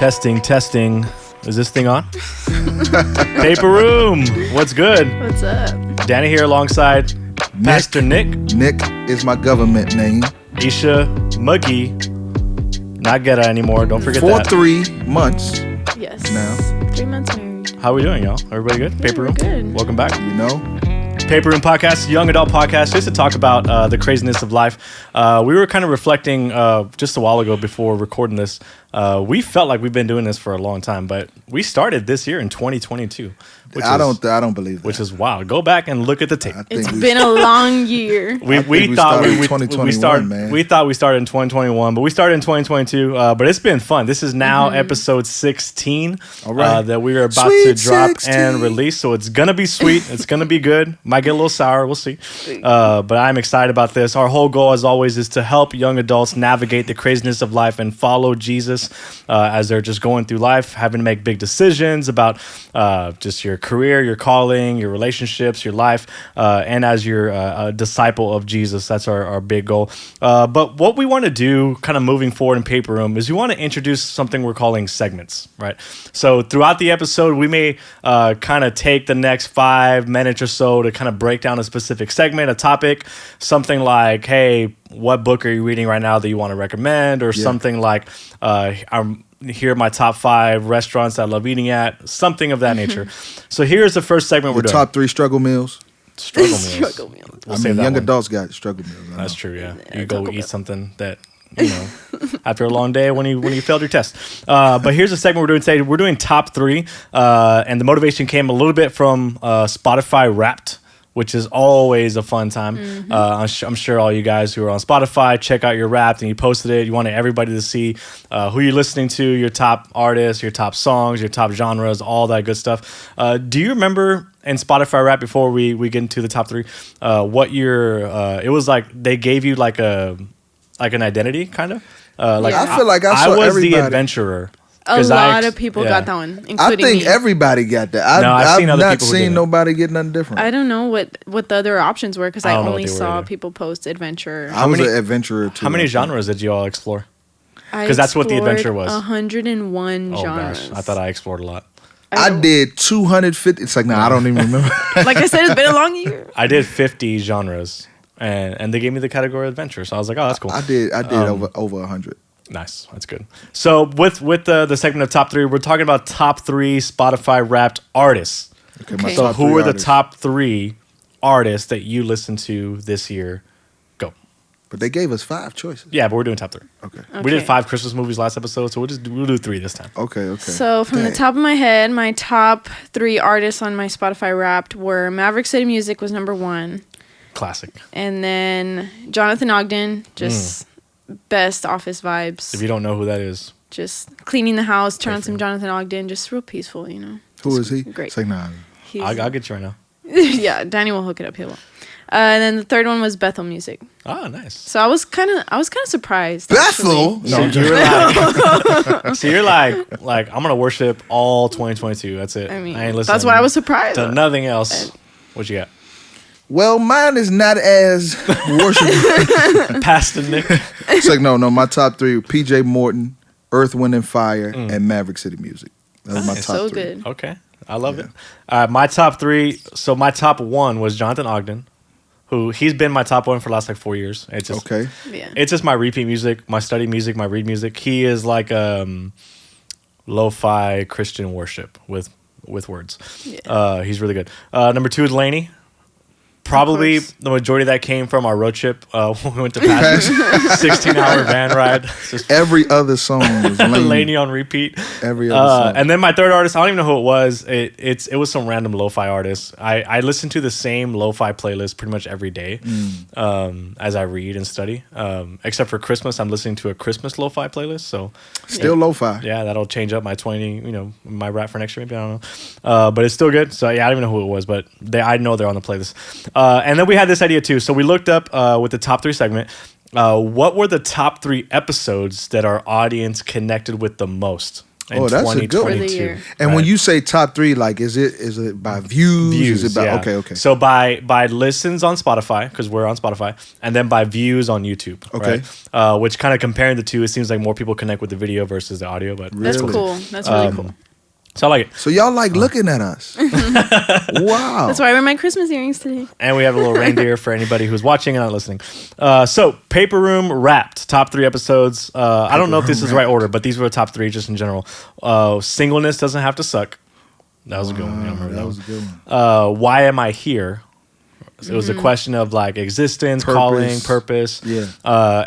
Testing, testing. Is this thing on? Paper Room. What's good? What's up? Danny here alongside Pastor Nick. Nick is my government name. Isha Muggy. Not Geta anymore. Don't forget For that. 3 months Yes. now. 3 months married. How we doing, y'all? Everybody good? Yeah, Paper Room. good. Welcome back. You know? Paper Room Podcast, young adult podcast, just to talk about the craziness of life. We were kind of reflecting just a while ago before recording this. We felt like we've been doing this for a long time, but we started this year in 2022. I don't believe that. Which is wild. Go back and look at the tape. It's been a long year. We thought we started man. We thought we started in 2021, but we started in 2022. But it's been fun. This is now episode 16 All right. that we are about Sweet to drop 16. and release. So it's gonna be sweet. It's gonna be good. Might get a little sour. We'll see. But I'm excited about this. Our whole goal, as always, is to help young adults navigate the craziness of life and follow Jesus as they're just going through life, having to make big decisions about just your career, your calling, your relationships, your life, and as you're a disciple of Jesus. That's our big goal. But what we want to do kind of moving forward in Paper Room is we want to introduce something we're calling segments, right? So throughout the episode, we may kind of take the next 5 minutes or so to kind of break down a specific segment, a topic, something like, hey, what book are you reading right now that you want to recommend? Or something like, here are my top 5 restaurants I love eating at, something of that nature. So here's the first segment we're doing. Top 3 struggle meals. Struggle meals. Struggle meals. We'll save that young one. adults got struggle meals. That's true, yeah. Yeah, You go Taco eat Bell. something that, after a long day when you failed your test. But here's the segment we're doing today. We're doing top 3, and the motivation came a little bit from Spotify Wrapped, which is always a fun time. I'm sure all you guys who are on Spotify check out your Wrapped and you posted it. You wanted everybody to see who you're listening to, your top artists, your top songs, your top genres, all that good stuff. Do you remember in Spotify Wrapped, before we get into the top 3, what your it was like? They gave you like an identity, kind of. Like Yeah. I feel like I saw was everybody. the adventurer. A 'Cause lot of people yeah. got that one, I including think me. everybody got that. No, I've I've seen other not people who did seen it. nobody get nothing different. I don't know what the other options were because I I don't know only what they were saw either. people post adventure. I was many- an adventurer too. How many I think. genres did you all explore? I 'Cause that's what the explored adventure was. 101 Oh genres. gosh, I thought I explored a lot. I don't- did 250. It's like, I don't even remember. Like I said, it's been a long year. I did 50 genres, and they gave me the category adventure. So I was like, oh, that's cool. I did over 100. Nice, that's good. So with the segment of top 3, we're talking about top 3 Spotify Wrapped artists. Okay, Okay. So top who 3 are the artists. top 3 artists that you listened to this year? Go. But they gave us 5 choices. Yeah, but we're doing top 3. Okay. We did Okay. 5 Christmas movies last episode, so we'll do 3 this time. Okay. So from the Dang. top of my head, my top 3 artists on my Spotify Wrapped were Maverick City Music was number 1, Classic. and then Jonathan Ogden, just best office vibes. If you don't know who that is, Just cleaning the house, turn on Perfect. some Jonathan Ogden, just real peaceful, you know. Who is he? Great. It's like, nah. He's, I'll get you right now. yeah, Danny will hook it up. He will. And then the third one was Bethel Music. Oh, nice. So I was kind of surprised. Bethel? actually. No, So I'm you're joking. like, so you're like, I'm gonna worship all 2022. That's it. I mean, ain't listening that's why I was surprised. to nothing else. What you got? Well, mine is not as worshipful. Pastor Nick. It's like, no, my top 3 were PJ Morton, Earth, Wind, and Fire, and Maverick City Music. That was my top so 3. good. Okay, I love it. My top 3. So my top 1 was Jonathan Ogden, who he's been my top 1 for the last like 4 years. It's just, Okay. Yeah. It's just my repeat music, my study music, my read music. He is like lo-fi Christian worship with words. Yeah. He's really good. Number 2 is Laney. Probably course. the majority of that came from our road trip. When we went to Pastor's 16-hour van ride. It's just Every other song was Laney Laney. on repeat. Every other song. And then my third artist, I don't even know who it was. It was some random lo-fi artist. I listen to the same lo-fi playlist pretty much every day as I read and study. Except for Christmas, I'm listening to a Christmas lo-fi playlist. So Still lo-fi. yeah, that'll change up my 20, my rap for next year maybe. I don't know. But it's still good. So yeah, I don't even know who it was, but I know they're on the playlist. And then we had this idea too. So we looked up with the top 3 segment. What were the top 3 episodes that our audience connected with the most? in Oh, that's a good one. For the 2022. year. And Right. when you say top 3, like, is it by views? Views, Is it by yeah. okay? So by listens on Spotify, because we're on Spotify, and then by views on YouTube. Okay. Right? Which kind of comparing the two, it seems like more people connect with the video versus the audio. But That's Really? cool. That's really cool. so I like it. So y'all like looking at us? Wow. That's why I wear my Christmas earrings today. And we have a little reindeer for anybody who's watching and not listening. So Paper Room Wrapped, top 3 episodes. I don't know if this is the right order, but these were the top 3 just in general. Singleness Doesn't Have to Suck. That was a good one. Yeah, I remember that was a good one. Why Am I Here? It was a question of like existence, calling, purpose. Yeah.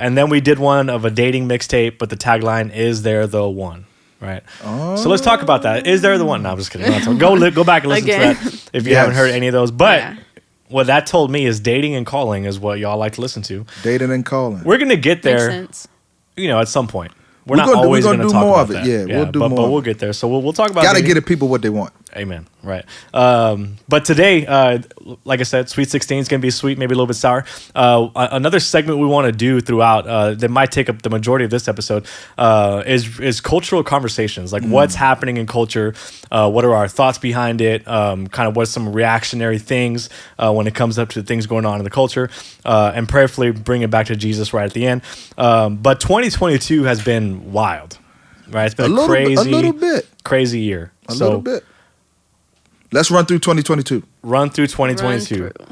And then we did one of a dating mixtape, but the tagline is "There the One." Right. So let's talk about that. Is there the one? No, I'm just kidding. Go back and listen Again. to that if you haven't heard any of those. But Yeah. what that told me is dating and calling is what y'all like to listen to. Dating and calling. We're gonna get Makes there, sense. At some point. We're We're not gonna do- always we're going gonna to do talk more about of it. that. Yeah, we'll do but more we'll of it. get there. So we'll talk about. Gotta dating. get the people what they want. Amen. Right. But today, like I said, Sweet 16 is going to be sweet, maybe a little bit sour. Another segment we want to do throughout that might take up the majority of this episode is cultural conversations. Like what's happening in culture, what are our thoughts behind it, kind of what's some reactionary things when it comes up to things going on in the culture, and prayerfully bring it back to Jesus right at the end. But 2022 has been wild. Right. It's been a little bit. crazy year. A little bit. Let's run through 2022. Run through 2022. Run through.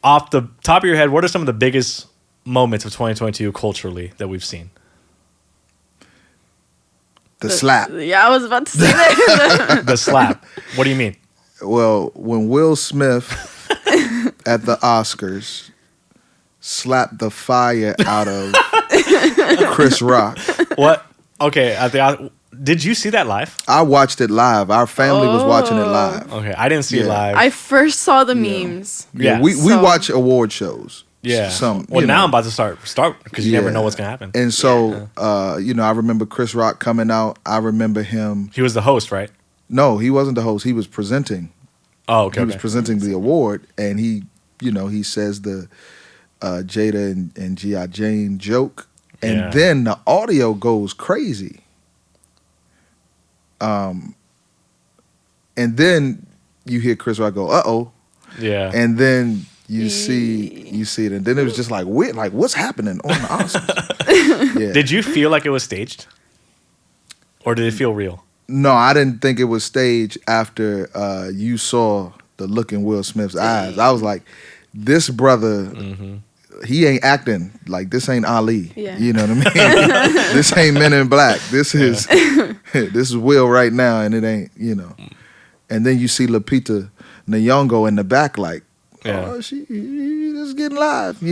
Off the top of your head, what are some of the biggest moments of 2022 culturally that we've seen? The slap. Yeah, I was about to say that. The slap. What do you mean? Well, when Will Smith at the Oscars slapped the fire out of Chris Rock. What? Okay. Did you see that live? I watched it live. Our family was watching it live. Okay. I didn't see it Yeah. live. I first saw the memes. Yeah, Yeah. we So- watch award shows. yeah. Well, Well, now I'm about to start because you never Yeah. know what's going to happen. And so, I remember Chris Rock coming out. I remember him. He was the host, right? No, he wasn't the host. He was presenting. Oh, okay. He was presenting the award, and he says the Jada and G.I. Jane joke, and Yeah. then the audio goes crazy. And then you hear Chris Rock go, "Uh-oh," Yeah. and then you see it, and then it was just like, weird, like what's happening on the Oscars? Yeah. Did you feel like it was staged? Or did it feel real? No, I didn't think it was staged after you saw the look in Will Smith's eyes. I was like, this brother, he ain't acting. Like, this ain't Ali. Yeah. You know what I mean? This ain't Men in Black. This is this is Will right now, and it ain't, And then you see Lupita Nyong'o in the back like, oh, she just getting live, So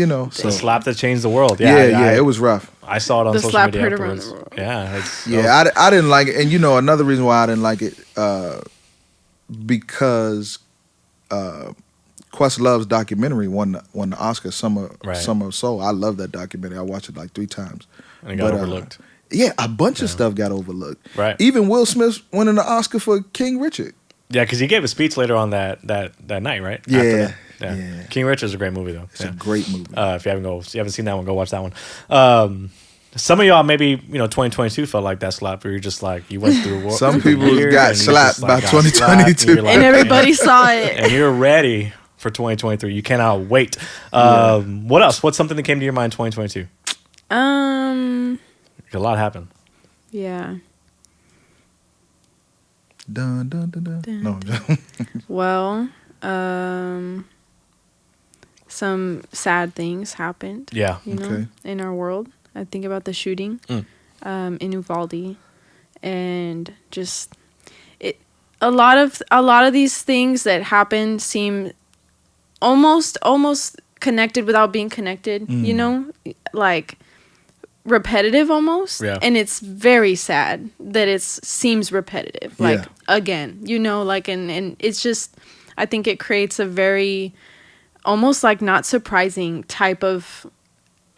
The slap that changed the world. yeah, it was rough. I saw it on The social slap media heard around afterwards. the world. Yeah. Yeah, I didn't like it. And another reason why I didn't like it, because Questlove's documentary won the Oscar Summer of Soul. I love that documentary. I watched it like 3 times. And it got overlooked. Yeah, a bunch of stuff got overlooked. Right. Even Will Smith winning the Oscar for King Richard. Yeah, because he gave a speech later on that night, right? Yeah, After that. yeah. King Richard's a great movie, though. It's a great movie. If you haven't seen that one, go watch that one. Some of y'all maybe 2022 felt like that slap, where you're just like you went through. Some people year got and you slapped just, by got 2022. you're like, And everybody saw it. and you're ready for 2023. You cannot wait. What else? What's something that came to your mind in 2022? A lot happened. Yeah. Dun, dun, dun, dun. Dun, No. Well, some sad things happened. Yeah. Okay. In our world. I think about the shooting in Uvalde, and just a lot of these things that happen seem almost connected without being connected. Like repetitive almost. Yeah. And it's very sad that it seems repetitive. Like again, and it's just, I think it creates a very almost like not surprising type of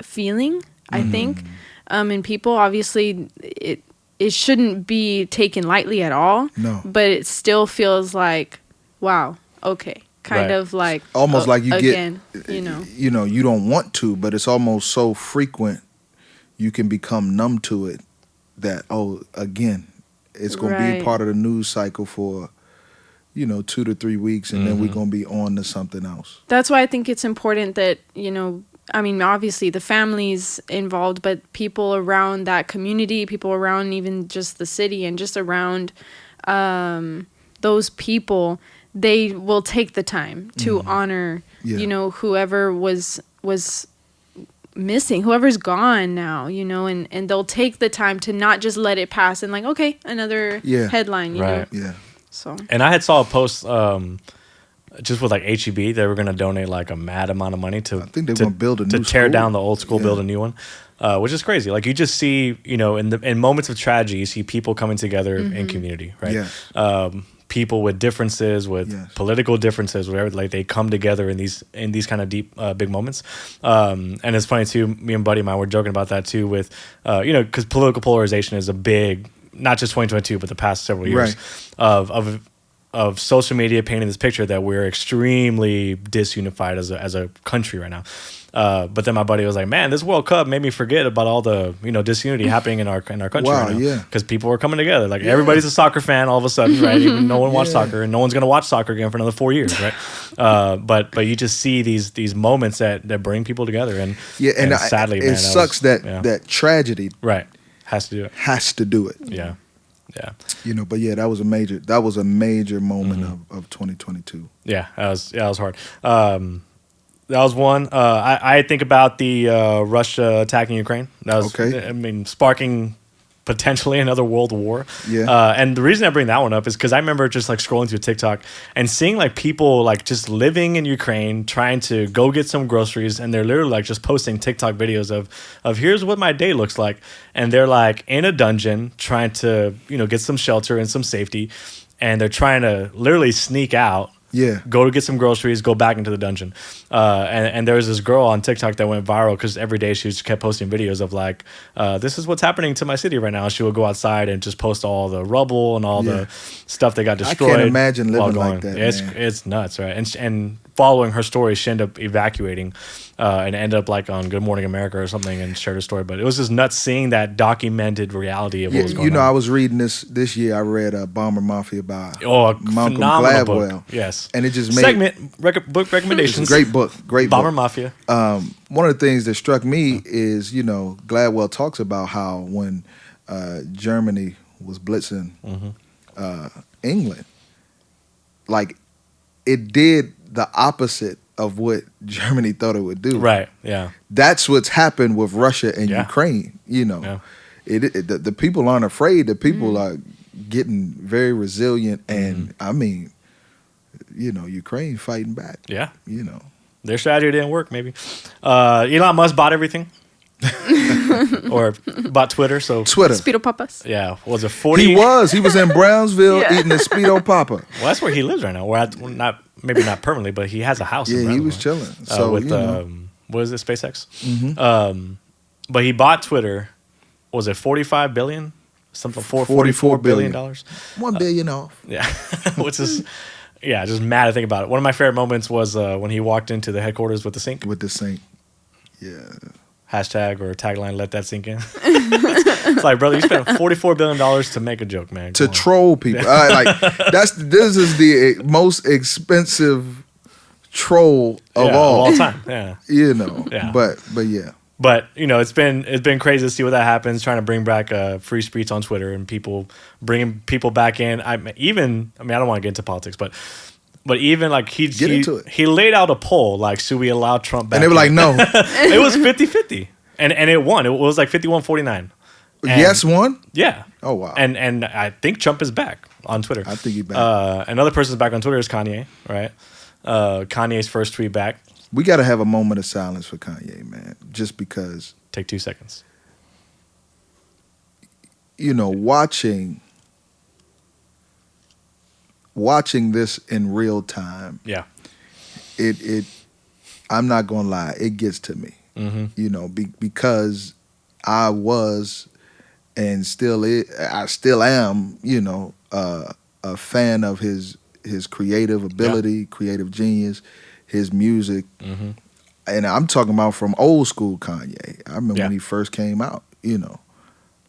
feeling, I think. In people, obviously it shouldn't be taken lightly at all. No. But it still feels like, wow, okay. Kind Right. of like Almost like you again, get, you don't want to, but it's almost so frequent, you can become numb to it that, again, it's going to be part of the news cycle for 2 to 3 weeks, and then we're going to be on to something else. That's why I think it's important that, I mean, obviously the families involved, but people around that community, people around even just the city and just around those people, they will take the time to honor, whoever was missing, whoever's gone now, and they'll take the time to not just let it pass and like, okay, another headline, you know? Yeah. So. And I had saw a post just with like HEB, they were going to donate like a mad amount of money to, I think they're going to build a new to tear school. down the old school, build a new one, which is crazy. Like you just see, in moments of tragedy, you see people coming together in community, right? Yeah. People with differences, with political differences, whatever, like they come together in these kind of deep, big moments. And it's funny too. Me and buddy of mine were joking about that too, with because political polarization is a big, not just 2022, but the past several years of social media painting this picture that we're extremely disunified as a country right now. But then my buddy was like, "Man, this World Cup made me forget about all the disunity happening in our country right now, because people are coming together. Like everybody's a soccer fan all of a sudden, right? Even no one watched soccer, and no one's gonna watch soccer again for another 4 years, right? But you just see these moments that bring people together, and sadly, it man, sucks that tragedy has to do it. Yeah. Yeah. But that was a major moment of 2022. Yeah, that was hard. That was one. I think about the Russia attacking Ukraine. That was I mean, sparking potentially another world war. Yeah. And the reason I bring that one up is because I remember just like scrolling through TikTok and seeing like people like just living in Ukraine trying to go get some groceries, and they're literally like just posting TikTok videos of here's what my day looks like, and they're like in a dungeon trying to get some shelter and some safety, and they're trying to literally sneak out. Yeah. Go to get some groceries, go back into the dungeon. And there was this girl on TikTok that went viral because every day she just kept posting videos of like, this is what's happening to my city right now. She would go outside and just post all the rubble and all the stuff that got destroyed. I can't imagine living like that. It's nuts, right? And following her story, she ended up evacuating and ended up like on Good Morning America or something and shared her story. But it was just nuts seeing that documented reality of what was going on. I was reading this year. I read Bomber Mafia by Malcolm Gladwell. Book. Yes, and it just made book recommendations. Great book. Bomber Mafia. One of the things that struck me is Gladwell talks about how when Germany was blitzing England, like it did the opposite of what Germany thought it would do. Right. Yeah. That's what's happened with Russia and Ukraine. The people aren't afraid. The people are getting very resilient, and I mean, Ukraine fighting back. Yeah. Their strategy didn't work. Maybe Elon Musk bought everything. Or bought Twitter. So Twitter. Speedo Papas. Yeah. Was it 40? He was in Brownsville eating a Speedo Papa. Well, that's where he lives right now. Maybe not permanently, but he has a house. Yeah, he was chilling. So with what is it, SpaceX? Mm-hmm. But he bought Twitter. Was it 45 billion? Something $44 billion. $1 billion off. Yeah, which is just mad to think about it. One of my favorite moments was when he walked into the headquarters with the sink. Yeah. Hashtag or tagline, let that sink in. It's like, brother, you spent $44 billion to make a joke, man. To troll people. This is the most expensive troll of all time. Yeah. Yeah. But yeah. But it's been crazy to see what that happens. Trying to bring back free speech on Twitter and bringing people back in. I don't want to get into politics, but even like he laid out a poll like, should we allow Trump back? And they were like, no. It was 50-50, and it won. It was like 51-49. Yes, won? Yeah. Oh wow. And I think Trump is back on Twitter. I think he's back. Another person's back on Twitter is Kanye, right? Kanye's first tweet back. We got to have a moment of silence for Kanye, man. Just because. Take 2 seconds. Watching this in real time. Yeah. It I'm not gonna lie, it gets to me. Mm-hmm. Because I was and I still am, a fan of his creative ability, creative genius, his music. Mm-hmm. And I'm talking about from old school Kanye. I remember when he first came out,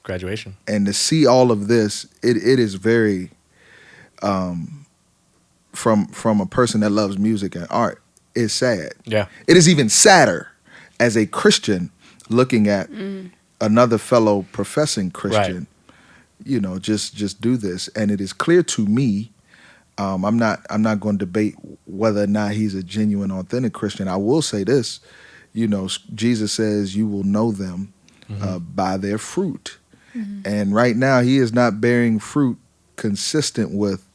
graduation. And to see all of this, it is very, from a person that loves music and art, it's sad. Yeah. It is even sadder as a Christian looking at another fellow professing Christian, just do this. And it is clear to me, I'm not going to debate whether or not he's a genuine, authentic Christian. I will say this, Jesus says you will know them by their fruit. And right now he is not bearing fruit consistent with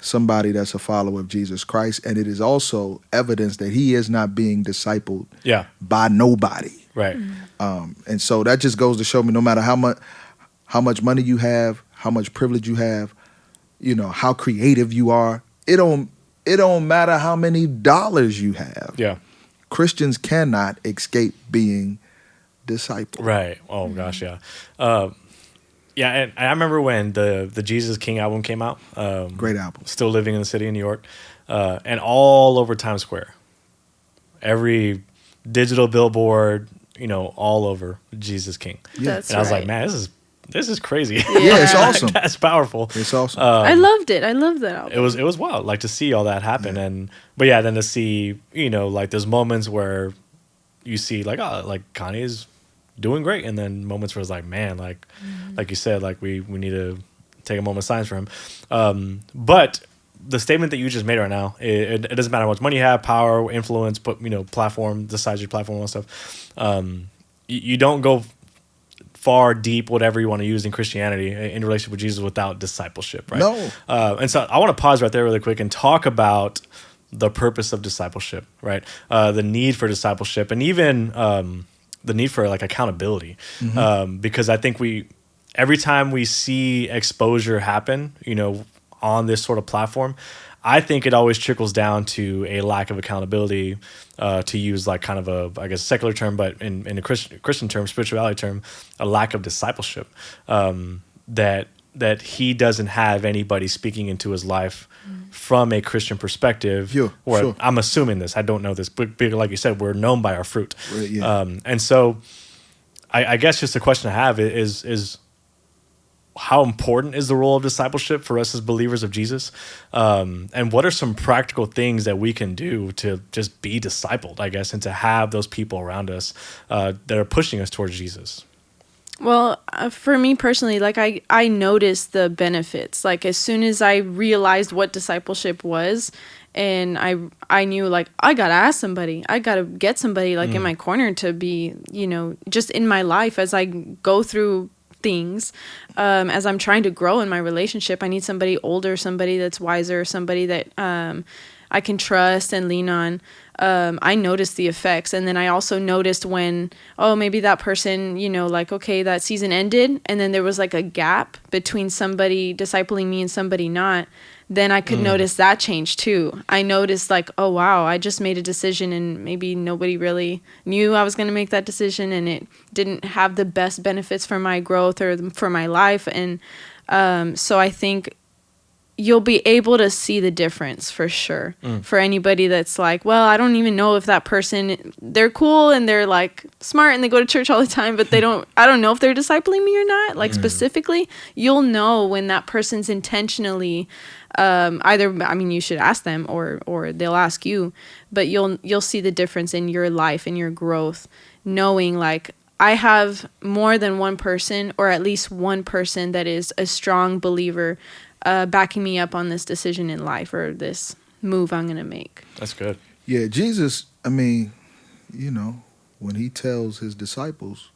somebody that's a follower of Jesus Christ. And it is also evidence that he is not being discipled by nobody. Right. And so that just goes to show me no matter how much money you have, how much privilege you have, how creative you are, it don't matter how many dollars you have. Yeah. Christians cannot escape being discipled. Right. Oh gosh, yeah. Yeah, and I remember when the Jesus King album came out. Great album. Still living in the city of New York, and all over Times Square, every digital billboard, all over Jesus King. Yeah. That's and I was like, right. man, this is crazy. Yeah, it's awesome. That's powerful. It's awesome. I loved it. I loved that album. It was wild, like to see all that happen, but then to see, like there's moments where you see like, oh, like Kanye's doing great, and then moments where it's like, man, like you said, like we need to take a moment of silence for him. But the statement that you just made right now, it doesn't matter how much money you have, power, influence, platform, the size of your platform, all that stuff. You don't go far, deep, whatever you want to use in Christianity in relationship with Jesus without discipleship, right? No. And so I want to pause right there really quick and talk about the purpose of discipleship, right? The need for discipleship, and even the need for like accountability, because I think every time we see exposure happen, on this sort of platform, I think it always trickles down to a lack of accountability, to use like kind of I guess secular term, but in a Christian term, spirituality term, a lack of discipleship, that he doesn't have anybody speaking into his life from a Christian perspective. Yeah, sure. I'm assuming this. I don't know this, but like you said, we're known by our fruit. Right, yeah. And so I guess just the question I have is how important is the role of discipleship for us as believers of Jesus? And what are some practical things that we can do to just be discipled, I guess, and to have those people around us that are pushing us towards Jesus? Well, for me personally, like I noticed the benefits. Like as soon as I realized what discipleship was, and I knew like I gotta ask somebody, I gotta get somebody like in my corner to be, just in my life as I go through things, as I'm trying to grow in my relationship. I need somebody older, somebody that's wiser, somebody that I can trust and lean on. I noticed the effects. And then I also noticed when, maybe that person, like, okay, that season ended, and then there was like a gap between somebody discipling me and somebody not. Then I could notice that change too. I noticed like, oh wow, I just made a decision and maybe nobody really knew I was going to make that decision, and it didn't have the best benefits for my growth or for my life. And so I think you'll be able to see the difference for sure. For anybody that's like, well, I don't even know if that person, they're cool and they're like smart and they go to church all the time, but I don't know if they're discipling me or not. Like specifically, you'll know when that person's intentionally, you should ask them or they'll ask you, but you'll see the difference in your life and your growth, knowing like, I have more than one person, or at least one person that is a strong believer, backing me up on this decision in life or this move I'm going to make. That's good. Yeah, Jesus, when he tells his disciples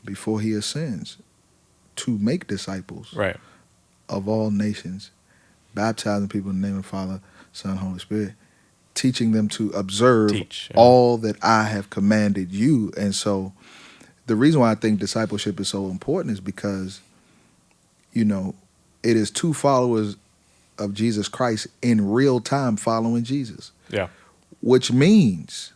before he ascends to make disciples of all nations, baptizing people in the name of the Father, Son, Holy Spirit, teaching them to observe all that I have commanded you. And so the reason why I think discipleship is so important is because, it is two followers of Jesus Christ in real time following Jesus. Yeah. Which means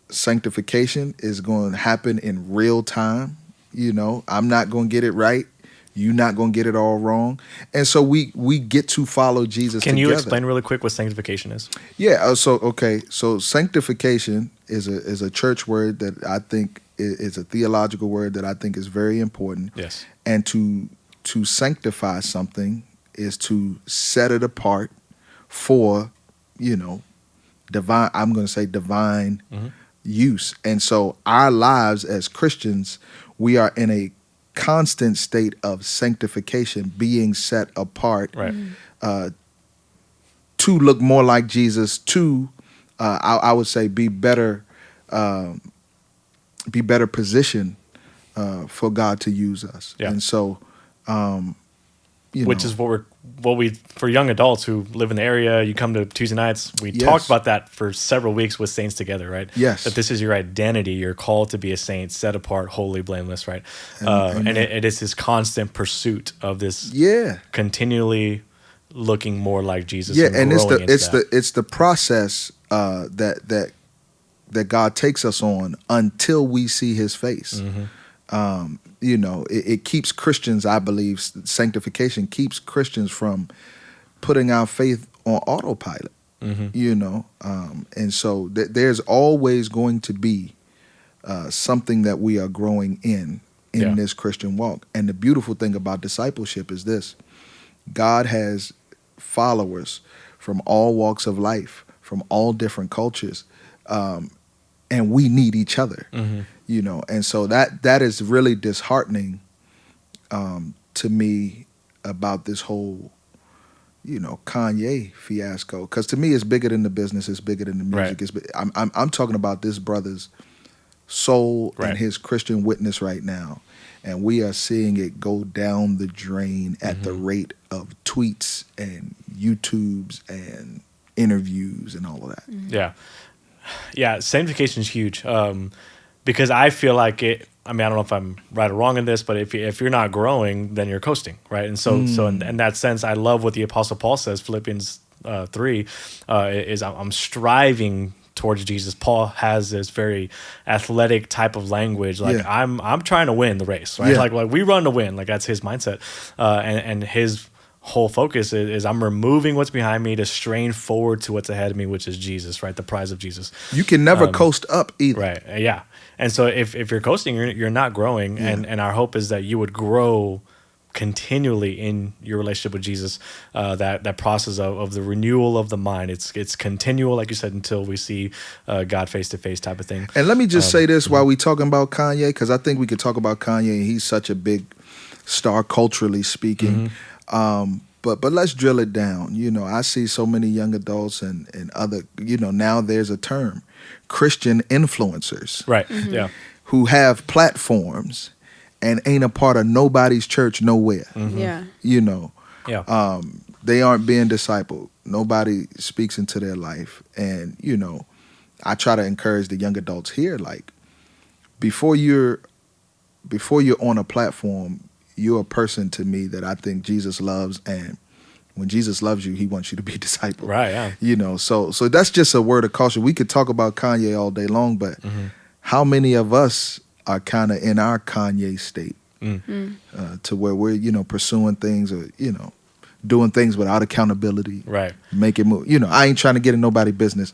sanctification is going to happen in real time. I'm not going to get it right. You're not going to get it all wrong. And so we get to follow Jesus Can together. you explain really quick what sanctification is? Yeah. So sanctification is a church word that I think is a theological word that I think is very important. Yes. And to sanctify something is to set it apart for, divine. I'm going to say divine use. And so our lives as Christians, we are in a constant state of sanctification, being set apart, Right. To look more like Jesus, to I would say be better positioned for God to use us. Yeah. And so, Which is what we for young adults who live in the area, you come to Tuesday nights, we Yes. talked about that for several weeks with saints together, right? Yes. That this is your identity, you're called to be a saint, set apart, holy, blameless, right? And it is this constant pursuit of this continually looking more like Jesus. Yeah, and it's the process that God takes us on until we see His face. It keeps Christians, I believe, sanctification keeps Christians from putting our faith on autopilot. And so there's always going to be something that we are growing in this Christian walk. And the beautiful thing about discipleship is this: God has followers from all walks of life, from all different cultures, and we need each other. And so that is really disheartening to me about this whole Kanye fiasco, because to me it's bigger than the business, it's bigger than the music. Right. I'm talking about this brother's soul Right. and his Christian witness right now, and we are seeing it go down the drain at the rate of tweets and YouTubes and interviews and all of that. Yeah, sanctification is huge, because I feel like it. I mean, I don't know if I'm right or wrong in this, but if you're not growing, then you're coasting, right? And so in that sense, I love what the Apostle Paul says, Philippians 3, is I'm striving towards Jesus. Paul has this very athletic type of language, like I'm trying to win the race, right? Like we run to win, like that's his mindset, and his whole focus is I'm removing what's behind me to strain forward to what's ahead of me, which is Jesus, right? The prize of Jesus. You can never coast up either. Right. Yeah. And so if you're coasting, you're not growing. And our hope is that you would grow continually in your relationship with Jesus, that process of the renewal of the mind. It's continual, like you said, until we see God face to face type of thing. And let me just say this while we talking about Kanye, because I think we could talk about Kanye, and he's such a big star culturally speaking. But let's drill it down. I see so many young adults and other, now there's a term, Christian influencers. Right. Yeah. Who have platforms and ain't a part of nobody's church nowhere. Yeah. They aren't being discipled. Nobody speaks into their life. And, I try to encourage the young adults here, like, before you're on a platform, you're a person to me that I think Jesus loves, and when Jesus loves you, He wants you to be a disciple. Right, yeah. So that's just a word of caution. We could talk about Kanye all day long, but how many of us are kind of in our Kanye state to where we're, pursuing things or, doing things without accountability. Right. Make it move. I ain't trying to get in nobody's business,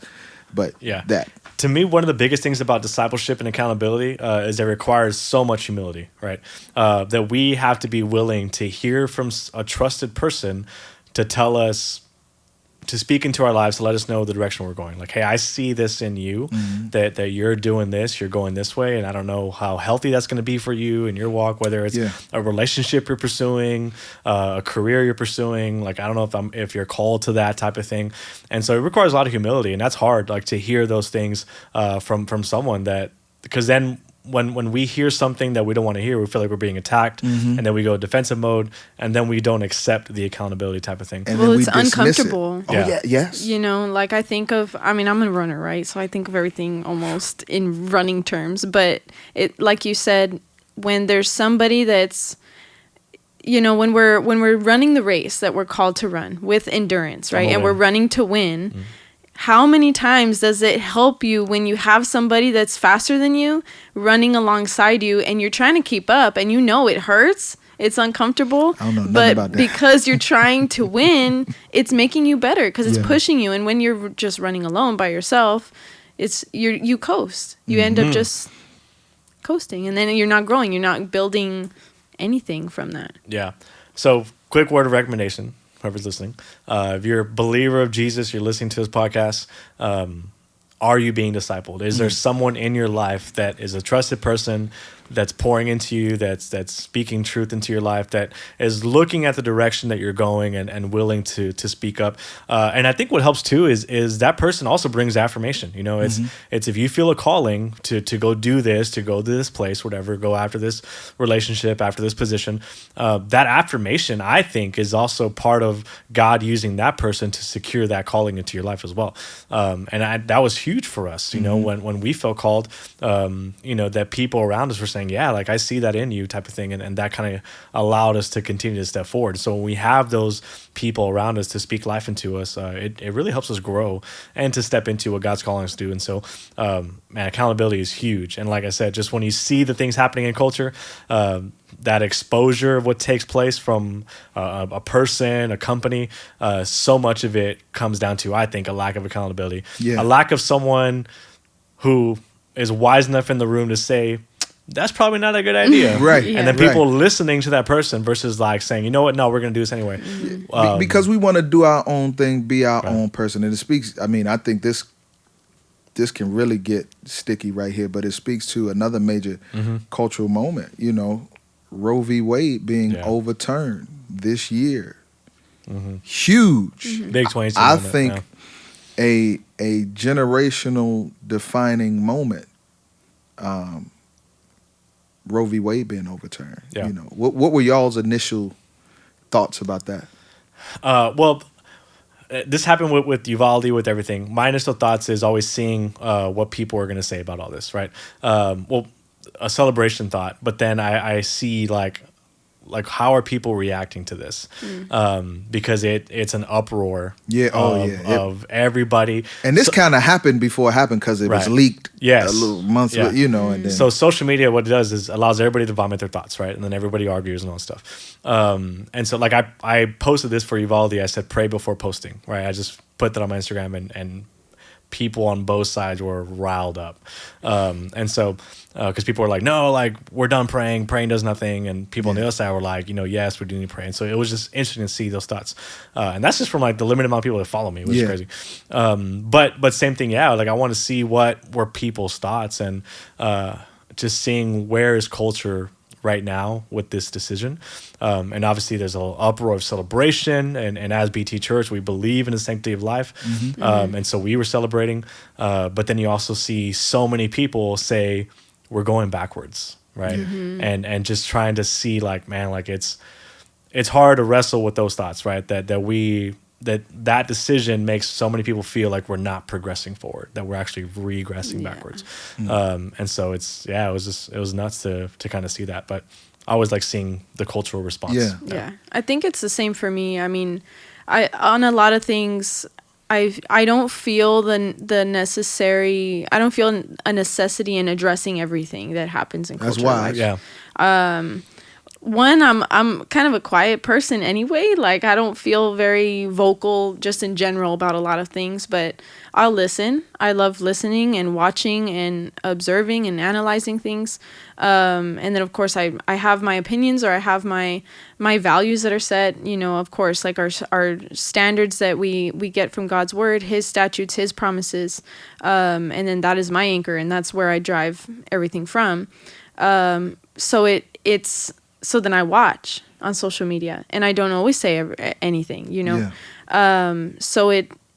but that. To me, one of the biggest things about discipleship and accountability is it requires so much humility, right? That we have to be willing to hear from a trusted person to tell us, to speak into our lives, to let us know the direction we're going. Like, hey, I see this in you, that you're doing this, you're going this way, and I don't know how healthy that's going to be for you in your walk, whether it's a relationship you're pursuing, a career you're pursuing. Like, I don't know if you're called to that type of thing. And so it requires a lot of humility, and that's hard, like, to hear those things from someone that, because then when we hear something that we don't want to hear, we feel like we're being attacked, and then we go defensive mode, and then we don't accept the accountability type of thing. And well, then it's uncomfortable. Yes. Like I think of, I'm a runner, right? So I think of everything almost in running terms. But it, like you said, when there's somebody that's, when we're running the race that we're called to run with endurance, right? And we're running to win. How many times does it help you when you have somebody that's faster than you running alongside you and you're trying to keep up and it hurts It's uncomfortable. I don't know nothing but about that. because you're trying to win, it's making you better because it's Yeah. pushing you. And when you're just running alone by yourself, you coast. You end up just coasting, and then you're not growing. You're not building anything from that. Yeah. So, quick word of recommendation, whoever's listening. If you're a believer of Jesus, you're listening to this podcast, are you being discipled? Is there someone in your life that is a trusted person that's pouring into you, that's speaking truth into your life, that is looking at the direction that you're going and willing to speak up? And I think what helps too is that person also brings affirmation. You know, it's if you feel a calling to go do this, to go to this place, whatever, go after this relationship, after this position, that affirmation, I think, is also part of God using that person to secure that calling into your life as well. And that was huge for us, you know, when we felt called, you know, that people around us were saying, yeah, like I see that in you type of thing. And that kind of allowed us to continue to step forward. So when we have those people around us to speak life into us, it really helps us grow and to step into what God's calling us to do. And so, man, accountability is huge. And like I said, just when you see the things happening in culture, that exposure of what takes place from a person, a company, so much of it comes down to, I think, a lack of accountability, a lack of someone who is wise enough in the room to say, that's probably not a good idea. Right. Yeah. And then people listening to that person versus like saying, you know what, no, we're going to do this anyway. Because we want to do our own thing, be our own person. And it speaks, I mean, I think this can really get sticky right here, but it speaks to another major cultural moment, you know, Roe v. Wade being overturned this year. Huge. Big 22 I moment, think a generational defining moment. Roe v. Wade being overturned. Yeah. You know, what were y'all's initial thoughts about that? Well, this happened with Uvalde, with everything. My initial thoughts is always seeing what people are going to say about all this, right? Well, a celebration thought, but then I see like how are people reacting to this? Because it's an uproar. Of everybody. And this kind of happened before it happened because it was leaked. A little months, you know. And then, so social media, what it does is allows everybody to vomit their thoughts, right? And then everybody argues and all that stuff. And so like I posted this for Uvalde. I said pray before posting, right? I just put that on my Instagram and people on both sides were riled up. And so, because people were like, no, like we're done praying does nothing. And people on the other side were like, you know, yes, we do need to pray. And so it was just interesting to see those thoughts. And that's just from like the limited amount of people that follow me, which is crazy. But same thing. Yeah. Like I want to see what were people's thoughts and just seeing where is culture right now with this decision. And obviously there's an uproar of celebration, and as BT Church, we believe in the sanctity of life. And so we were celebrating, but then you also see so many people say we're going backwards, right? And just trying to see like, man, like it's hard to wrestle with those thoughts, right? That decision makes so many people feel like we're not progressing forward, that we're actually regressing backwards. And so it was nuts to kind of see that. But I always like seeing the cultural response. Yeah. I think it's the same for me. I mean, on a lot of things, I don't feel the necessary, I don't feel a necessity in addressing everything that happens in culture. That's why. One, I'm kind of a quiet person anyway. Like I don't feel very vocal just in general about a lot of things, but I'll listen. I love listening and watching and observing and analyzing things. And then of course I have my opinions, or I have my values that are set, you know, of course, like our standards that we get from God's word, his statutes, his promises. And then that is my anchor, and that's where I drive everything from. So then I watch on social media, and I don't always say anything, you know? So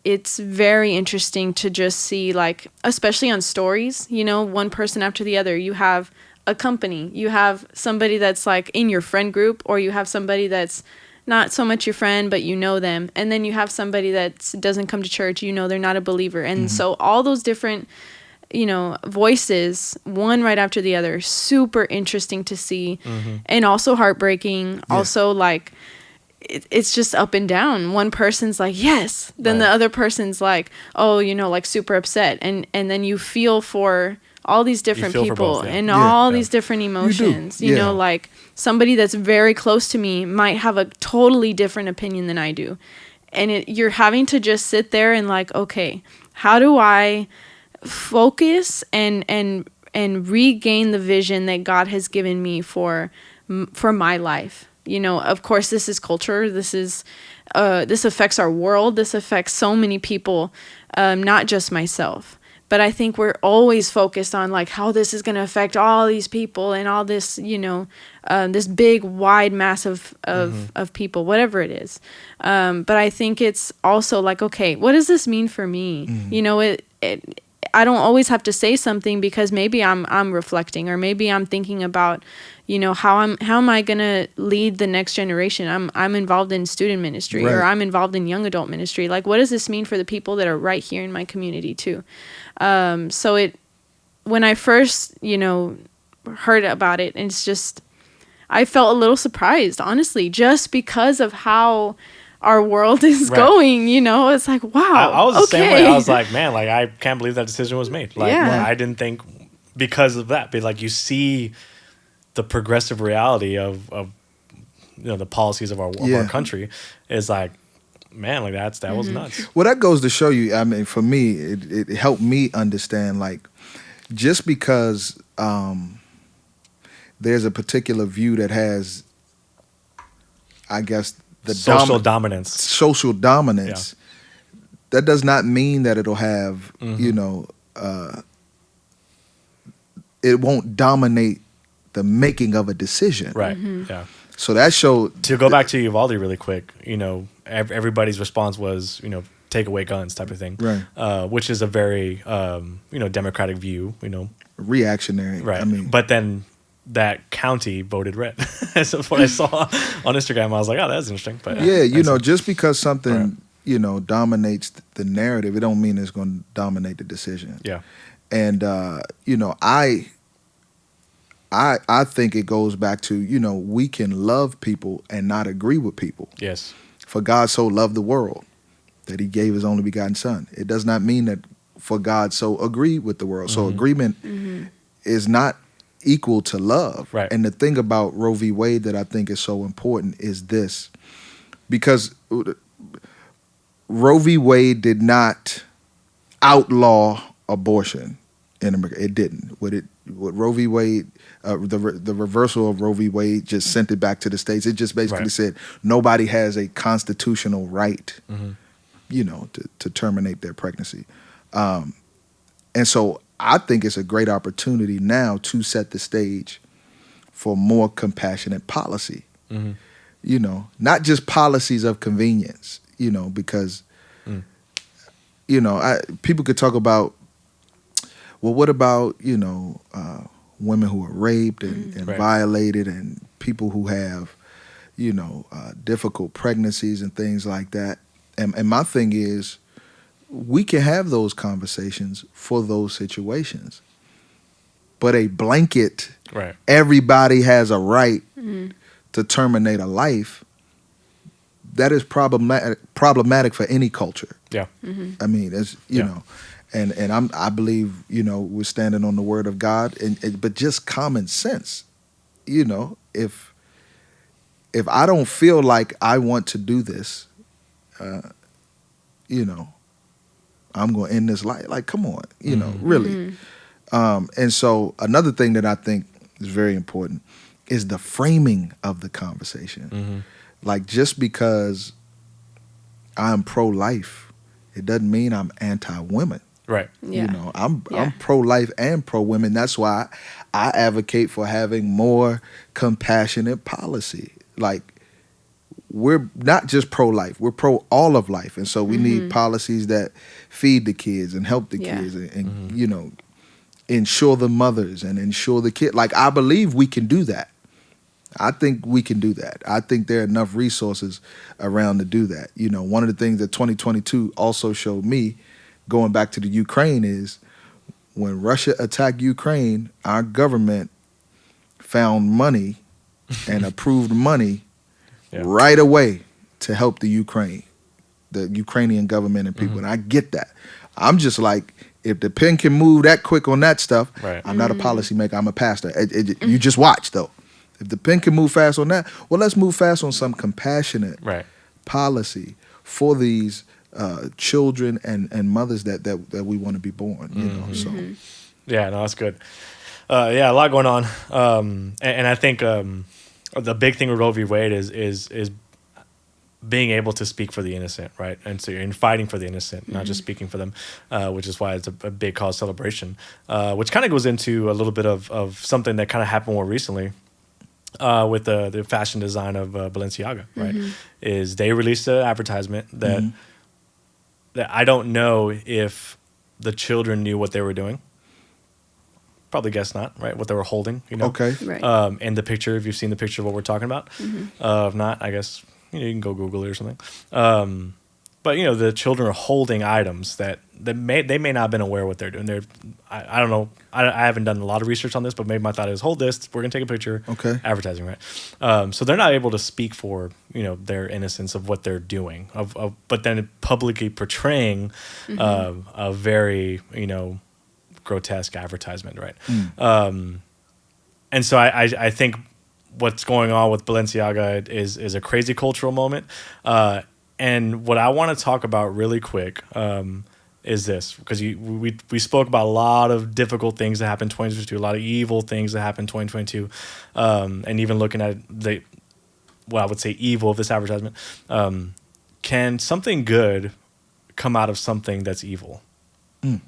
it's very interesting to just see, like, especially on stories, you know, one person after the other. You have a company, you have somebody that's like in your friend group, or you have somebody that's not so much your friend, but you know them. And then you have somebody that doesn't come to church, you know, they're not a believer. And so all those different, you know, voices, one right after the other, super interesting to see, and also heartbreaking. Also, like, it's just up and down. One person's like, yes, then the other person's like, oh, you know, like super upset, and then you feel for all these different feel for people both, yeah. and Yeah. all Yeah. these different emotions. You Yeah. know, like somebody that's very close to me might have a totally different opinion than I do. And you're having to just sit there and like, okay, how do I focus and regain the vision that God has given me for my life? You know, of course, this is culture. This affects our world. This affects so many people, not just myself. But I think we're always focused on like how this is going to affect all these people and all this, you know, this big, wide mass of people, whatever it is. But I think it's also like, okay, what does this mean for me? You know, I don't always have to say something because maybe I'm reflecting, or maybe I'm thinking about, you know, how am I gonna lead the next generation? I'm involved in student ministry, Right. or I'm involved in young adult ministry. Like, what does this mean for the people that are right here in my community too? So when I first, you know, heard about it, it's just, I felt a little surprised, honestly, just because of how our world is Right. going, you know. It's like, wow. I was the okay. same way. I was like, man, like I can't believe that decision was made. Like Yeah. I didn't think because of that, but like you see the progressive reality of you know the policies of our country is like, man, like that was nuts. Well, that goes to show you. I mean, for me, it helped me understand, like, just because there's a particular view that has, I guess, the Social dominance. social dominance, that does not mean that it'll have, you know, it won't dominate the making of a decision. Right. Yeah. So that showed. To go back to Uvalde really quick, you know, everybody's response was, you know, take away guns type of thing. Right. Which is a very, you know, democratic view, you know. Reactionary. Right. I mean, but then that county voted red. That's what I saw on Instagram. I was like, oh, that's interesting. But yeah, you that's know, it. just because something, Right. you know, dominates the narrative, it don't mean it's going to dominate the decision. Yeah. And you know, I think it goes back to, you know, we can love people and not agree with people. Yes. For God so loved the world that he gave his only begotten son. It does not mean that for God so agreed with the world. So agreement is not equal to love. Right. And the thing about Roe v. Wade that I think is so important is this, because Roe v. Wade did not outlaw abortion in America. It didn't. What Roe v. Wade, the reversal of Roe v. Wade just sent it back to the states. It just basically Right. said nobody has a constitutional right, you know, to terminate their pregnancy. And so I think it's a great opportunity now to set the stage for more compassionate policy. You know, not just policies of convenience, you know, because, you know, people could talk about, well, what about, you know, women who are raped and Right. violated, and people who have, you know, difficult pregnancies and things like that. And my thing is, we can have those conversations for those situations. But a blanket, Right. everybody has a right to terminate a life, that is problematic for any culture. Yeah. I mean, it's, you know, and I believe, you know, we're standing on the word of God, but just common sense, you know, if I don't feel like I want to do this, you know, I'm going to end this life. Like, come on, you know, really. And so another thing that I think is very important is the framing of the conversation. Like, just because I'm pro-life, it doesn't mean I'm anti-women. Right. Yeah. You know, I'm Yeah. pro-life and pro-women. That's why I advocate for having more compassionate policy. Like, we're not just pro-life, we're pro all of life. And so we need policies that feed the kids and help the kids and you know, ensure the mothers and ensure the kid. Like, I believe we can do that. I think we can do that. I think there are enough resources around to do that. You know, one of the things that 2022 also showed me, going back to the Ukraine, is when Russia attacked Ukraine, our government found money and approved money right away to help the Ukrainian government and people. And I get that. I'm just like, If the pen can move that quick on that stuff, Right. I'm not a policymaker. I'm a pastor. You just watch though. If the pen can move fast on that, well, let's move fast on some compassionate policy for these children and mothers that we want to be born. You know, so yeah, no, that's good. Yeah, a lot going on, and I think the big thing with Roe v. Wade is being able to speak for the innocent, right? And so you're fighting for the innocent, not just speaking for them, which is why it's a big cause celebration, which kind of goes into a little bit of something that kind of happened more recently with the fashion design of Balenciaga, right? Is they released an advertisement that I don't know if the children knew what they were doing. Probably guess not, right? What they were holding, you know? Okay. Right. And the picture, if you've seen the picture of what we're talking about. If not, I guess you can go Google it or something. But the children are holding items that they may not have been aware what they're doing. I don't know. I haven't done a lot of research on this, but maybe my thought is hold this. We're gonna take a picture. Okay. Advertising, right? So they're not able to speak for their innocence of what they're doing. But then publicly portraying a very grotesque advertisement, right? And so I think what's going on with Balenciaga is a crazy cultural moment. And what I want to talk about really quick is this, because we spoke about a lot of difficult things that happened in 2022, a lot of evil things that happened in 2022, and even looking at I would say evil of this advertisement. Can something good come out of something that's evil? Because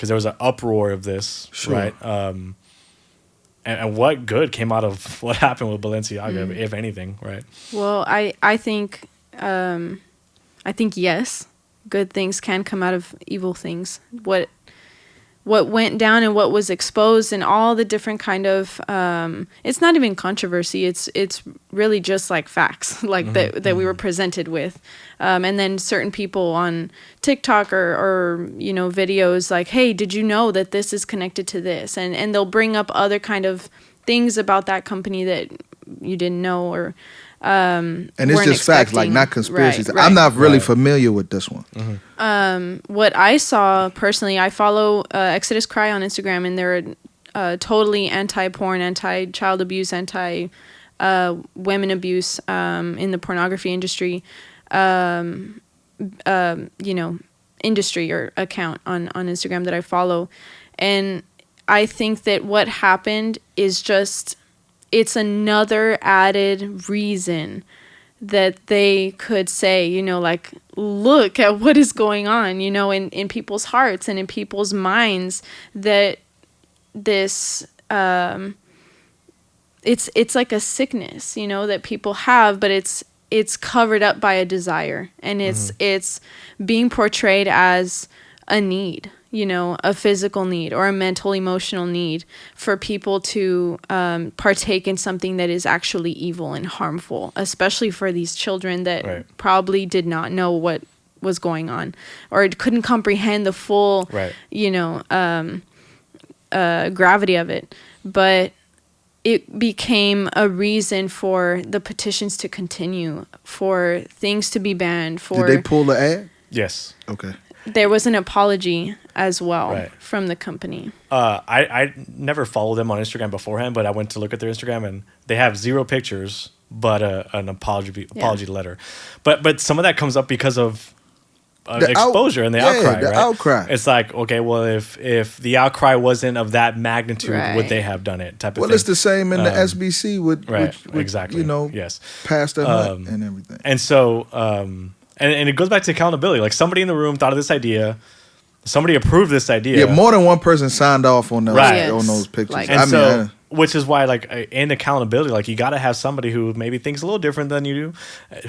there was an uproar of this, right? And what good came out of what happened with Balenciaga, if anything, right? Well, I think yes, good things can come out of evil things. What went down and what was exposed and all the different kind of it's not even controversy. It's really just like facts, like that we were presented with, and then certain people on TikTok or videos like, hey, did you know that this is connected to this? And they'll bring up other kind of things about that company that you didn't know or. And it's just facts, like not conspiracies. Right. I'm not really familiar with this one. What I saw personally, I follow Exodus Cry on Instagram, and they're totally anti-porn, anti-child abuse, anti-women abuse in the pornography industry, industry or account on Instagram that I follow. And I think that what happened is just... it's another added reason that they could say, like, look at what is going on, in people's hearts and in people's minds, that this, it's like a sickness, that people have, but it's covered up by a desire, and it's being portrayed as a need. A physical need or a mental, emotional need for people to partake in something that is actually evil and harmful, especially for these children that probably did not know what was going on or couldn't comprehend the full, gravity of it. But it became a reason for the petitions to continue, for things to be banned. Did they pull the ad? Yes. Okay. There was an apology as well from the company. I never followed them on Instagram beforehand, but I went to look at their Instagram and they have 0 pictures, but an apology letter. But some of that comes up because of exposure and the outcry, right? Outcry. It's like, okay, well, if the outcry wasn't of that magnitude, would they have done it? Type of thing. Well, it's the same in the SBC with exactly. Pastor Hunt and everything. And so. And it goes back to accountability. Like somebody in the room thought of this idea, somebody approved this idea. Yeah, more than one person signed off on those on those pictures. And which is why, like, in accountability, like you got to have somebody who maybe thinks a little different than you do,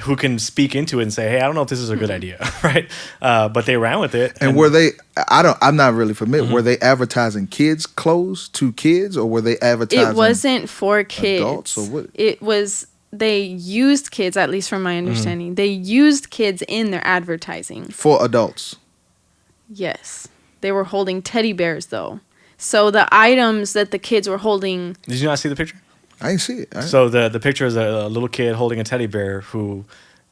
who can speak into it and say, "Hey, I don't know if this is a good idea," right? But they ran with it. And were they? I'm not really familiar. Were they advertising kids' clothes to kids, or were they advertising? It wasn't for kids. Adults, or what? It was. They used kids, at least from my understanding. They used kids in their advertising. For adults? Yes. They were holding teddy bears, though. So the items that the kids were holding... Did you not see the picture? I didn't see it. So the picture is a little kid holding a teddy bear who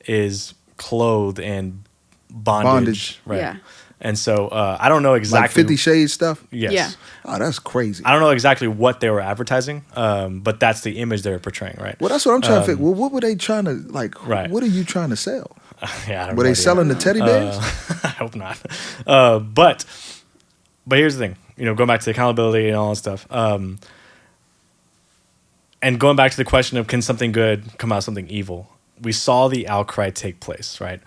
is clothed in bondage. Right. And so I don't know Like exactly. 50 Shades stuff? Yes. Yeah. Oh, that's crazy. I don't know exactly what they were advertising, but that's the image they were portraying, right? Well, that's what I'm trying to figure. Well, what were they trying to, like, Right. what are you trying to sell? Yeah, I don't Were know. they selling the teddy bears? I hope not. But here's the thing. Going back to the accountability and all that stuff. And going back to the question of can something good come out of something evil? We saw the outcry take place, right?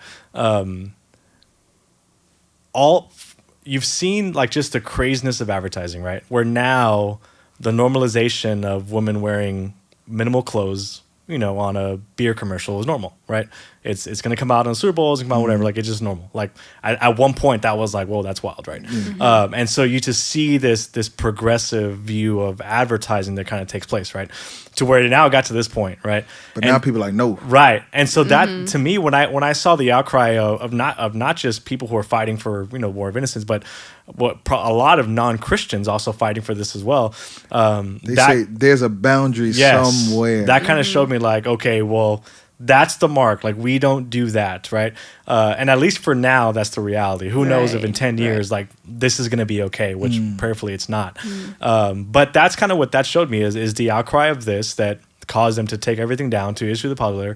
You've seen like just the craziness of advertising, right? Where now the normalization of women wearing minimal clothes, on a beer commercial is normal, right? It's going to come out on Super Bowls, it's going to come out whatever, like it's just normal. Like at one point that was like, whoa, that's wild, right? And so you just see this progressive view of advertising that kind of takes place, right? To where it now got to this point, right? But now people are like, no. Right. And so that to me, when I saw the outcry of not just people who are fighting for War of Innocence, but a lot of non-Christians also fighting for this as well. They say there's a boundary somewhere. That kind of showed me like, okay, well, that's the mark. Like we don't do that, right? And at least for now, that's the reality. Who knows if in 10 years, like this is going to be okay, which prayerfully it's not. But that's kind of what that showed me is the outcry of this that caused them to take everything down, to issue the popular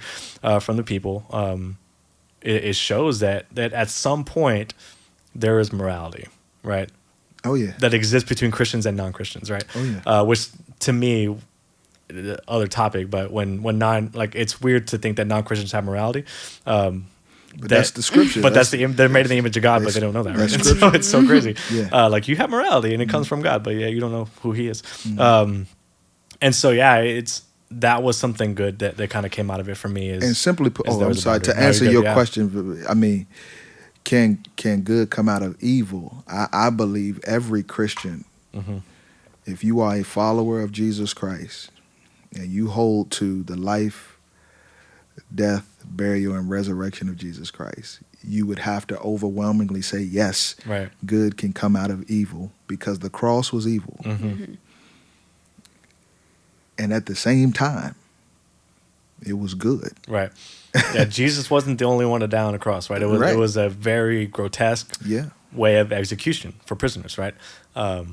from the people. It shows that at some point there is morality, right? Oh yeah. That exists between Christians and non-Christians, right? Oh yeah. Which to me, the other topic, but when it's weird to think that non-Christians have morality. But that's the scripture. But they're made in the image of God, but they don't know that, right? And so it's so crazy. Yeah. Like you have morality and it comes from God, but you don't know who He is. And so that was something good that kind of came out of it for me. And simply put, I'm sorry, to answer your question, I mean, can good come out of evil? I believe every Christian, if you are a follower of Jesus Christ and you hold to the life, death, burial, and resurrection of Jesus Christ, you would have to overwhelmingly say, yes, right, good can come out of evil because the cross was evil. And at the same time, it was good. Right. Yeah, Jesus wasn't the only one to die on a cross, right? It was a very grotesque way of execution for prisoners, right? So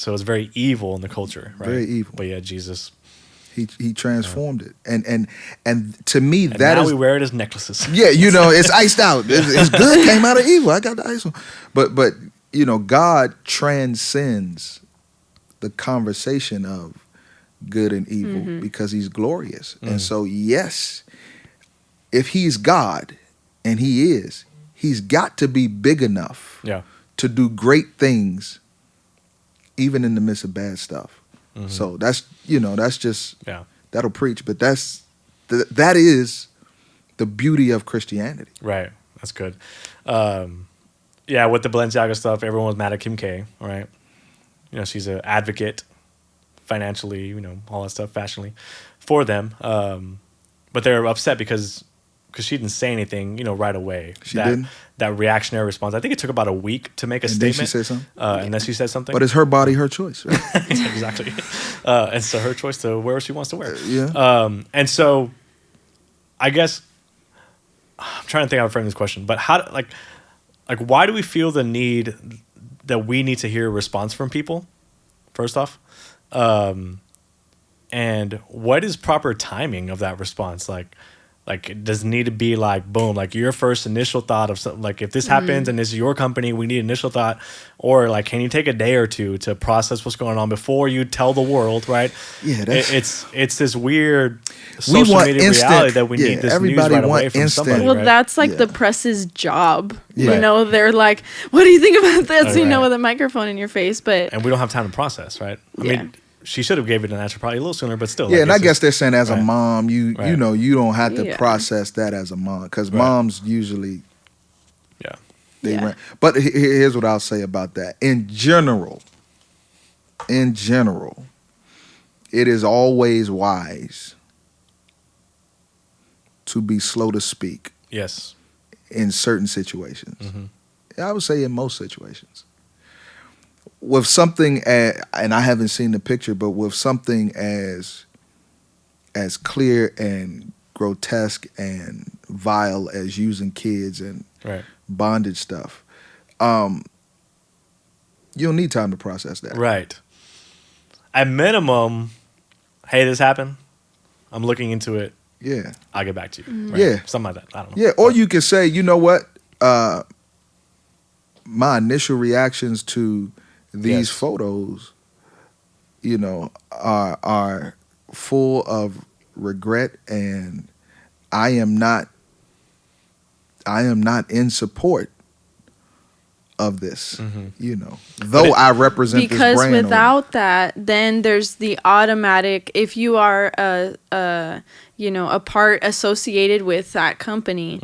it was very evil in the culture, right? Very evil. But yeah, Jesus, he transformed it, and to me and that now is we wear it as necklaces. Yeah, it's iced out. It's good came out of evil. I got the ice on, but God transcends the conversation of good and evil because He's glorious, and so yes, if He's God, and He's got to be big enough to do great things even in the midst of bad stuff. So that's just that'll preach, but that is the beauty of Christianity. Right. That's good. Yeah, with the Balenciaga stuff, everyone was mad at Kim K, right? She's an advocate financially, all that stuff, fashionably for them. But they're upset because she didn't say anything, right away. She didn't? That reactionary response. I think it took about a week to make a statement. Then she said something? And then she said something. But it's her body, her choice, right? Exactly. And so her choice to wear what she wants to wear. Yeah. And so I guess I'm trying to think how to frame this question, but how, like why do we feel the need that we need to hear a response from people, first off? And what is proper timing of that response? Like, does it need to be like, boom, like your first initial thought of something, like if this happens and this is your company, we need initial thought, or like, can you take a day or two to process what's going on before you tell the world, right? Yeah, it's this weird social media reality that we need this news right away from somebody. Well, right? that's like the press's job. Yeah. They're like, what do you think about this? With a microphone in your face, and we don't have time to process, right? I mean, she should have gave it an answer probably a little sooner, but still. Yeah, and I guess they're saying as a mom, you don't have to process that as a mom because moms usually. Yeah. But here's what I'll say about that. In general, it is always wise to be slow to speak. Yes. In certain situations. I would say in most situations. With something, and I haven't seen the picture, but with something as clear and grotesque and vile as using kids and bondage stuff, You don't need time to process that. Right. At minimum, hey, this happened. I'm looking into it. Yeah. I'll get back to you. Right? Yeah. Something like that. I don't know. Yeah. Or you can say, you know what? My initial reactions to these photos, you know, are full of regret, and I am not in support of this, you know, though I represent this brand. Because without that, then there's the automatic, if you are a part associated with that company,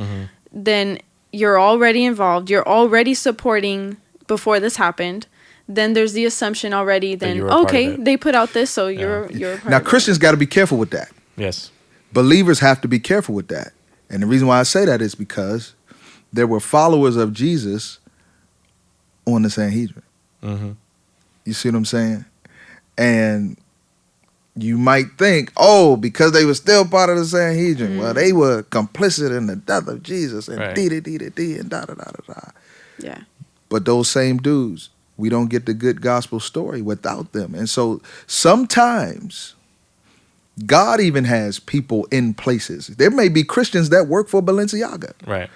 then you're already involved, you're already supporting before this happened. Then there's the assumption already, then, okay, they put out this, so you're a part now, of it. Christians got to be careful with that. Yes. Believers have to be careful with that. And the reason why I say that is because there were followers of Jesus on the Sanhedrin. You see what I'm saying? And you might think, oh, because they were still part of the Sanhedrin, well, they were complicit in the death of Jesus and and da-da-da-da-da. Yeah. But those same dudes, we don't get the good gospel story without them. And so sometimes God even has people in places. There may be Christians that work for Balenciaga. Right.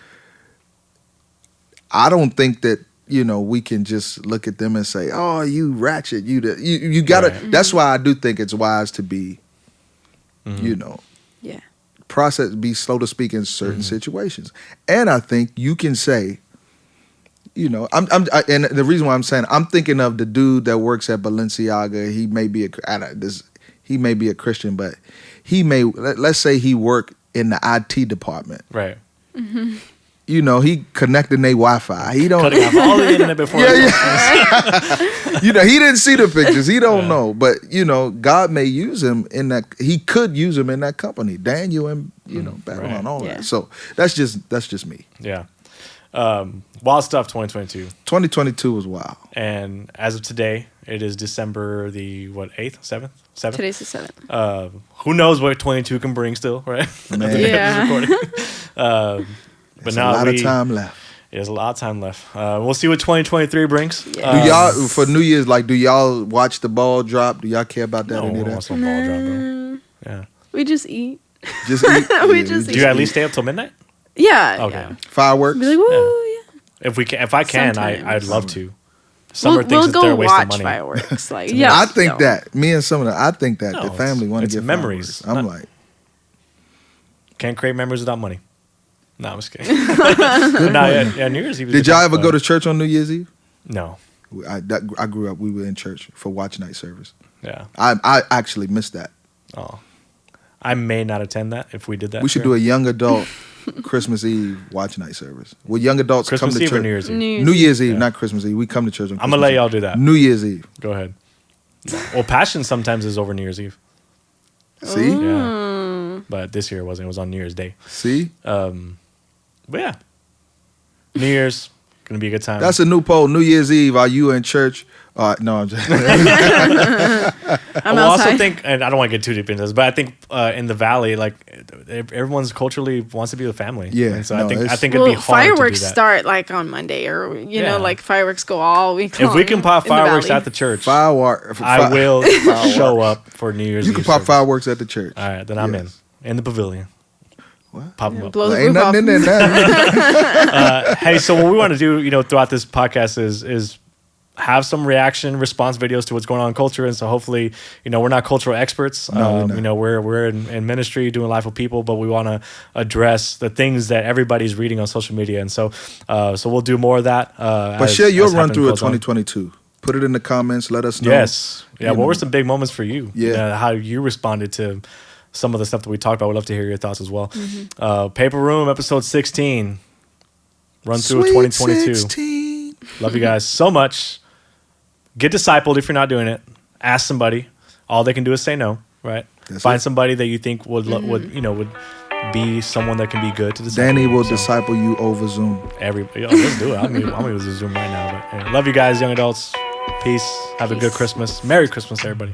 I don't think that, you know, we can just look at them and say, oh, you ratchet. You got to. That's why I do think it's wise to be, you know, be slow to speak in certain situations. And I think you can say, you know, and the reason why I'm saying, I'm thinking of the dude that works at Balenciaga. He may be a Christian, but let's say he worked in the IT department. Right. You know, he connecting their Wi-Fi. He don't cutting off all the internet before. You know, he didn't see the pictures. He don't know. But, you know, God may use him in that. He could use him in that company. Daniel and, you know, Babylon, all that. So that's just me. Yeah. Wild stuff 2022. 2022 was wild. And as of today, it is December the 8th, 7th? Today's the 7th. Who knows what 22 can bring still, right? Yeah. But there's now a lot of time left. There's a lot of time left. We'll see what 2023 brings. Yeah. Do y'all, for New Year's, like, do y'all watch the ball drop? Do y'all care about that? No, any of that? watch no ball drop, bro. Yeah. We just eat. Just eat? We just eat. Do you at least stay up till midnight? Yeah. Okay. Yeah. Fireworks? Be like, woo, yeah. If I can, Sometimes. I'd love to. We'll that they're go wasting watch money. fireworks. Like, I think that me and some of I think that the family want to it's get memories. Fireworks. I'm like, can't create memories without money. No, I'm just kidding. New Year's Eve. Did y'all ever go to church on New Year's Eve? No. I grew up. We were in church for watch night service. Yeah. I actually missed that. Oh, I may not attend that if we did that. We should do a young adult Christmas Eve watch night service. Will young adults Christmas come to Eve church? Or New Year's Eve? New Year's Eve, not Christmas Eve. We come to church on Christmas I'm gonna let Eve. y'all do that. New Year's Eve. Go ahead. Well, Passion sometimes is over New Year's Eve. See? Yeah. But this year it wasn't. It was on New Year's Day. See? But yeah, New Year's gonna be a good time. That's a new poll. New Year's Eve, are you in church? No, I'm just. I also think, and I don't want to get too deep into this, but I think in the Valley, like everyone's culturally wants to be with family. Yeah, and so no, I think it'd be hard fireworks to do that. start like on Monday, or you know, like fireworks go all week long. If we can pop in the fireworks Valley. at the church, I will show up for New Year's. You Eve can pop service. fireworks at the church. All right, then I'm in the pavilion. What? Pop them up. Blow the Ain't roof off. nothing in there now. Hey, so what we want to do, throughout this podcast is have some reaction response videos to what's going on in culture, and so hopefully, we're not cultural experts. No, we're not. We're in ministry doing life with people, but we want to address the things that everybody's reading on social media, and so we'll do more of that. But share your run through of 2022. Put it in the comments. Let us know. Yes, yeah. What were some big moments for you? Yeah, how you responded to some of the stuff that we talked about. We'd love to hear your thoughts as well. Paper Room episode 16. Run through of 2022. 16. Love you guys so much. Get discipled if you're not doing it. Ask somebody. All they can do is say no, right? Find somebody that you think would be someone that can be good to disciple. Danny will disciple you over Zoom. Let's do it. I'm gonna use Zoom right now. But love you guys, young adults. Peace. Have a good Christmas. Merry Christmas, everybody.